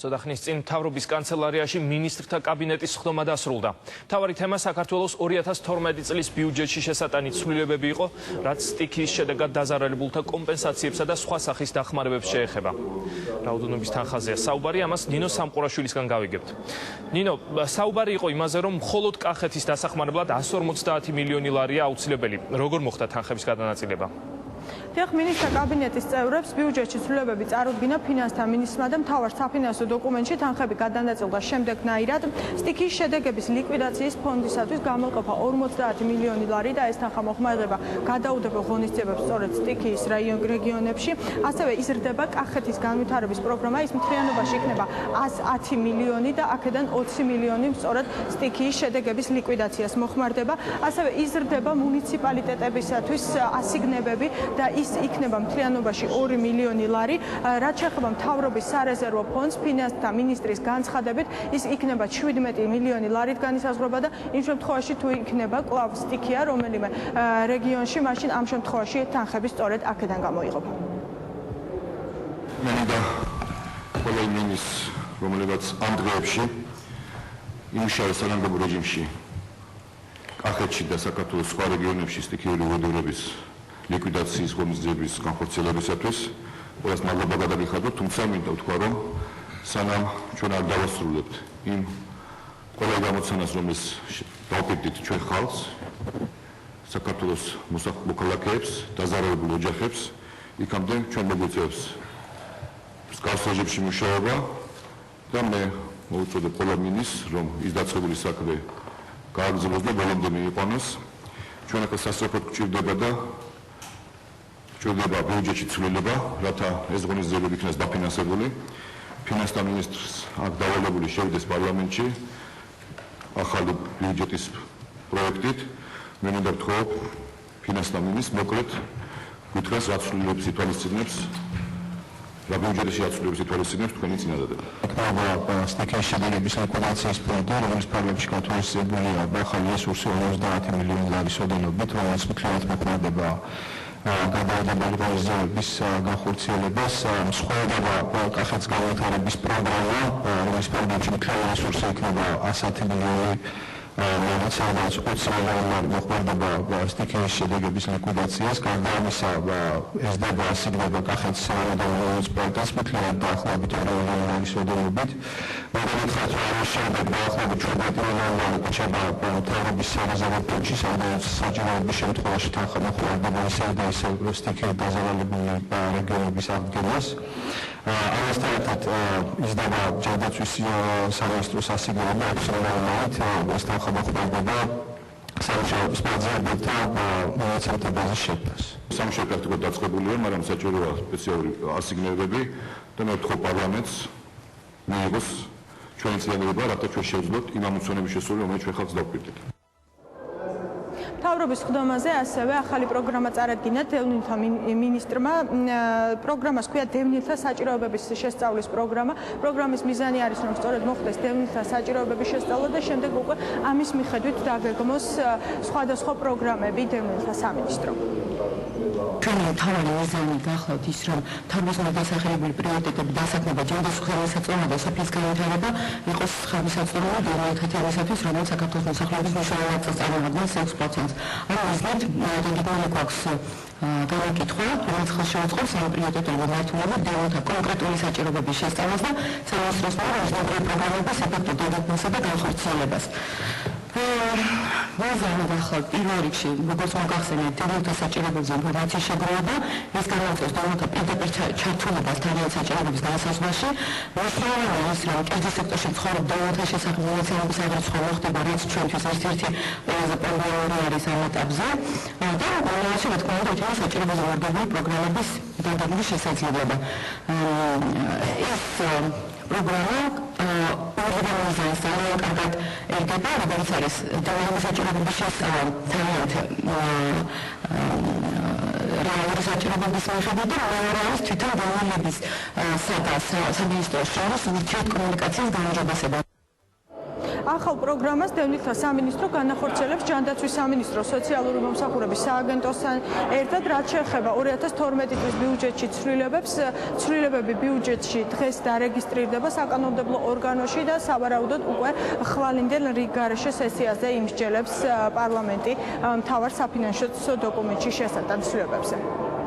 ცოტა ხნის წინ მთავრობის კანცელარიაში მინისტრთა კაბინეტის ხდომა დასრულდა. მთავარი თემა საქართველოს 2012 წლის ბიუჯეტში შესატანით ცვლილებები იყო, რაც სტიქიის შედეგად დაზარალებულთა კომპენსაციებსა და სხვა სახის დახმარებებს შეეხება. რაოდენობის თანხაზეა საუბარი, ამას ნინო სამყურაშვილისგან გავიგებთ. ნინო, საუბარი იყო იმაზე, რომ მხოლოდ კახეთის დასახმარებლად 150 მილიონი ლარია აუცილებელი. როგორ მოხდა თანხების გადანაწილება? დიახ, მინისტრთა კაბინეტის წევრებს ბიუჯეტში ცვლილებები წარუდგინა ფინანსთა მინისტრმა და მთავარ საფინანსო დოკუმენტში თანხები გადანაწილდა შემდეგნაირად. სტიქიის შედეგების ლიკვიდაციის ფონდისათვის გამოყოფა 50 მილიონი ლარი და ეს თანხა მოხმარდება გადაუდებელ ღონისძიებებს სწორედ სტიქიის რეგიონებში. ასევე იზრდება კახეთის განვითარების პროგრამა, ის მთლიანობაში იქნება 110 მილიონი და აქედან 20 მილიონი სწორედ სტიქიის შედეგების ლიკვიდაციას მოხმარდება. ასევე იზრდება მუნიციპალიტეტებისათვის ასიგნებები და ის იქნება მთლიანობაში 2 მილიონი ლარი, რაც შეეხება მთავრობის სარეზერვო ფონდს, ფინანსთა მინისტრის განცხადებით, ის იქნება 17 მილიონი ლარით განისაზღვრება და იმ შემთხვევაში თუ იქნება კვლავ სტიქია რომელიმე რეგიონში, მაშინ ამ შემთხვევაში თანხები სწორედ აქედან გამოიღება. მინდა ყველა იმის, რომელებაც ამ დღეებში იმუშავა საგანგებო რეჟიმში კახეთში და საქართველოს სხვა რეგიონებში სტიქიური უდრობის ლიკვიდაციის ღონისძიების განხორციელებისათვის ყველას მადლობა გადაგიხადოთ, თუმცა მინდა ვთქვა, რომ სანამ ჩვენ არ დავასრულებთ იმ ყველა გამოცანას, რომელიც დავპირდით ჩვენ ხალხს, საქართველოს მოქალაქეებს, დაზარალებულ ოჯახებს, იქამდე ჩვენ მოგვიწევს მსგავს რეჟიმში მუშაობა და მე მოვუწოდებ ყველა მინისტრს, რომ ის დაწყებული საქმე გააგრძელოს და ბოლომდე მიიყვანოს. ჩვენ ახლა სასწრაფოდ გვჭირდება და ბიუჯეტში ცვლილება, რათა ეს ღონისძიებები იქნას დაფინანსებული. ფინანსთა მინისტრს აქ დავალებული შევიდეს პარლამენტში ახალი ბიუჯეტის პროექტით. მე მინდა ვთხოვო ფინანსთა მინისტრს მოკლედ გითხრას რა ცვლილებებს ითვალისწინებს, რა ბიუჯეტში აცვლილებებს ითვალისწინებს თქვენი წინადადება. სტიქიის შედეგების ლიკვიდაციის ფონდი, რომელიც პარლამენტში გათვალისწინებულია, ახალი რესურსი 50 მილიონი ლარის ოდენობით, რომელიც მთლიანად მოხმარდება გადაადგილებული ღონისძიებების განხორციელებას. მსხვერპლობა კახეთის განვითარების პროგრამა, რომლის პარლამენტში მთლიანი რესურსი იქნება 110 მილიონი რომელიც 20 მილიონი მოხმარდება სტიქიის შედეგების ლიკვიდაციას. გარდა ამისა, ესდება ასიგნება კახეთის სამხედრო მუნიციპალიტეტს მთლიანად დაახლოებით 2 მილიონი ლარის ოდენობით. მაგალითად, შემდეგ დაახლოებით 17 მილიონი ლარი გჭირდება მთავრობის სარეზერვო ფონდში, სადაც საჭიროების შემთხვევაში თანხა მოხმარდება ისე და ისე სტიქიად დაზარალებული რეგიონების აღდგენას. ამასთან ერთად იზრდება ჯანდაცვის სამინისტროს ასიგნება 6 მილიონი ლარით, ეს თანხა მოხმარდება სამუშაოების მაძიებელთა მონაცემთა ბაზის შექმნას. სამუშაო პრაქტიკულად დაწყებულია, მაგრამ საჭიროა სპეციალური ასიგნებები და მე ვთხოვ პარლამენტს მიიღოს ჩვენი წინადადება, რათა ჩვენ შევძლოთ იმ ამოცანების შესრულება, რომელიც ჩვენ ხალხს დავპირდით. მთავრობის ხდომაზე ასევე ახალი პროგრამა წარადგინა დევნილთა მინისტრმა. პროგრამას ქვია დევნილთა საჭიროებების შესწავლის პროგრამა. პროგრამის მიზანი არის, რომ სწორედ მოხდეს დევნილთა საჭიროებების შესწავლა და შემდეგ უკვე ამის მიხედვით დაგეგმოს სხვადასხვა პროგრამები დევნილთა სამინისტრომ. ჩვენი მთავარი მიზანი გახლავთ ის, რომ მთავრობისგან დასახელებული პრიორიტეტები დასაქმება ჯანდაცვის ხელმისაწვდომობა და სოფლის განვითარება იყოს ხელმისაწვდომობა დევნილთა თემისათვის, რომელიც საქართველოს მოსახლეობის მნიშვნელოვან ნაწილს წარმოადგენს 6%. ამ მიზნით რეგიონული გვაქვს განაკითხვა, რომელიც ხელს შეუწყობს ამ პრიორიტეტულ მართულობებს დევნილთა კონკრეტული საჭიროებების შესწავლას და სამინისტროს მიერ პროგრამების ეფექტურ დაგეგმვასა და განხორციელებას. მიზანი გახლავთ პირველ რიგში, როგორც მოგახსენეთ, დევნილთა საჭიროებებზე ინფორმაციის შეგროვება, ეს განმარტავს დევნილთა პირდაპირ ჩართულობას თავიანთი საჭიროებების განსაზღვრაში. მნიშვნელოვანია ის, რომ კერძის სექტორში ცხოვრობ დევნილთა შესახებ მონაცემების აღრიცხვა მოხდება, რაც ჩვენთვის ერთ-ერთი ყველაზე პრობლემური არის ამ ეტაპზე. და ყოველაში რა თქმა უნდა იქნება საჭიროებაზე მორგებული პროგრამების დაგეგმვის შესაძლებლობა. ეს პროგრამა ორგანიზაციის ძალიან კარგად ერგება, როგორც არის დევნილთა საჭიროებების შესწავლა თავიანთ რეალური საჭიროებების მიხედვით და მეორე არის თვითონ დევნილების სამინისტროს შორის ურთიერთკომუნიკაციის განმაჯობესება. ახალ პროგრამას დევნილთა სამინისტრო განახორციელებს ჯანდაცვის სამინისტროს სოციალური მომსახურების სააგენტოსთან ერთად, რაც შეეხება 2012 წლის ბიუჯეტში ცვლილებები ბიუჯეტში დღეს დარეგისტრირდება საკანონმდებლო ორგანოში და სავარაუდოდ უკვე ხვალინდელ რიგ გარეშე სესიაზე იმსჯელებს პარლამენტი მთავარ საფინანსო დოკუმენტში შესატან ცვლილებებზე.